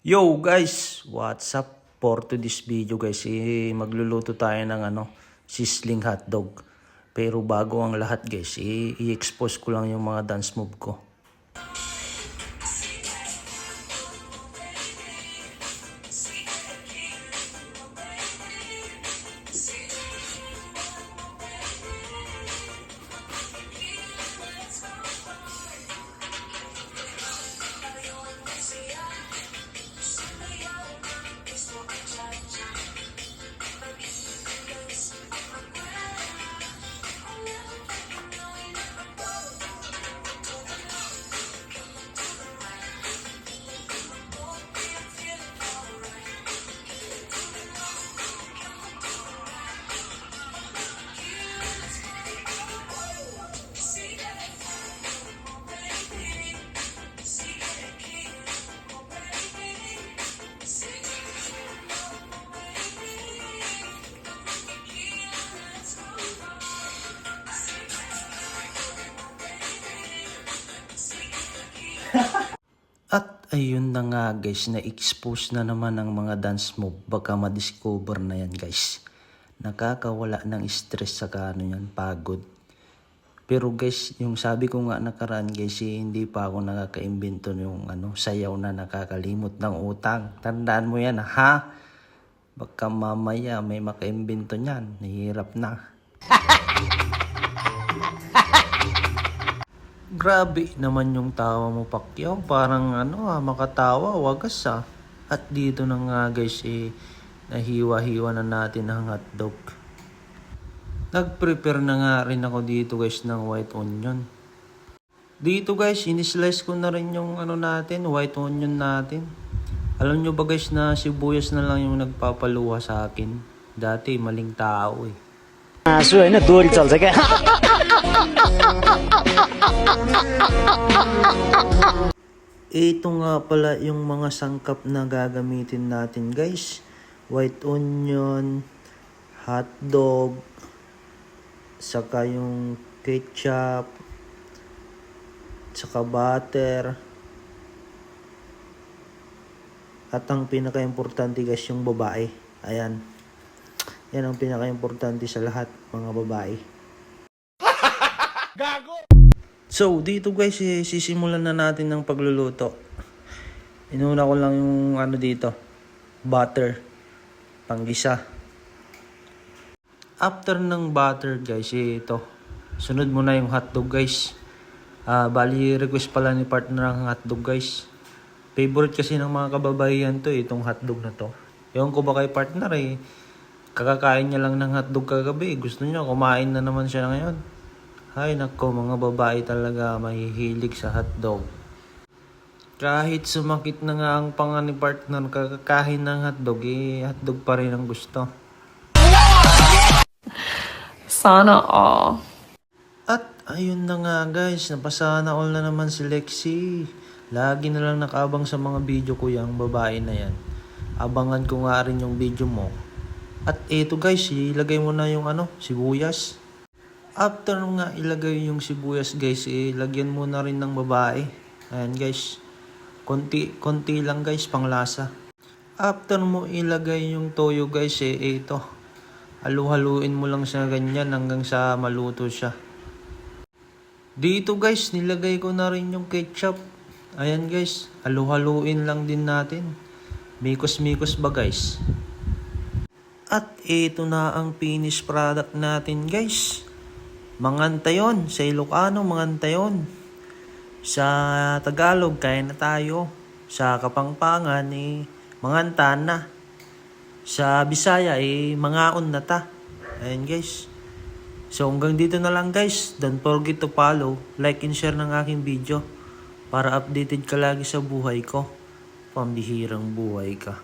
Yo guys, what's up? For to this video guys, magluluto tayo ng sizzling hotdog. Pero bago ang lahat guys, i-expose ko lang yung mga dance move ko. At ayun na nga guys, na-expose na naman ang mga dance move. Baka ma-discover na yan guys. Nakakawala ng stress sa yan, pagod. Pero guys, yung sabi ko nga nakaraan guys, hindi pa ako nakaka-imbento yung sayaw na nakakalimot ng utang. Tandaan mo yan ha? Baka mamaya may maka-imbento niyan. Nahihirap na. Grabe naman yung tawa mo, Pacquiao. Parang makatawa, wagas ah. At dito na nga guys, nahiwa-hiwa na natin ang hotdog. Nag-prepare na nga rin ako dito guys ng white onion. Dito guys, in-slice ko na rin yung natin, white onion natin. Alam nyo ba guys na sibuyas na lang yung nagpapaluha sa akin? Dati maling tao eh. Ito nga pala yung mga sangkap na gagamitin natin guys. White onion, hotdog, saka yung ketchup, saka butter. At ang pinaka-importante guys yung babae. Ayan. Yan ang pinaka-importante sa lahat, mga babae. Gago! So, dito guys, sisimulan na natin ng pagluluto. Inuna ko lang yung dito, butter, panggisa. After ng butter guys, ito, sunod mo na yung hotdog guys. Bali, request pala ni partner ang hotdog guys. Favorite kasi ng mga kababaihan to itong hotdog na to. Ewan ko ba kay partner kakakain niya lang ng hotdog kagabi. Gusto niya, kumain na naman siya ngayon. Ay nako, mga babae talaga mahihilig sa hotdog. Kahit sumakit na nga ang panga ni partner kakakain ng hotdog, hotdog pa rin ang gusto. Sana all. At ayun na nga guys, napasana all na naman si Lexi. Lagi na lang nakaabang sa mga video ko yung babae na yan. Abangan ko nga rin yung video mo. At ito guys, ilagay mo na yung sibuyas. After nga ilagay yung sibuyas guys, lagyan mo na rin ng babae. Ayan guys. Konti lang guys, panglasa. After mo ilagay yung toyo guys, ito. Halu-haluin mo lang siya ganyan hanggang sa maluto siya. Dito guys, nilagay ko na rin yung ketchup. Ayan guys, halu-haluin lang din natin. Mikos-mikos ba guys? At ito na ang finished product natin guys. Mangantayon, sa Ilocano mangantayon. Sa Tagalog, kaya na tayo. Sa Kapampangan, mangantan na. Sa Bisaya, mangaon na ta. Ayan guys. So hanggang dito na lang guys. Don't forget to follow, like and share ng aking video para updated ka lagi sa buhay ko. Pambihirang buhay ka.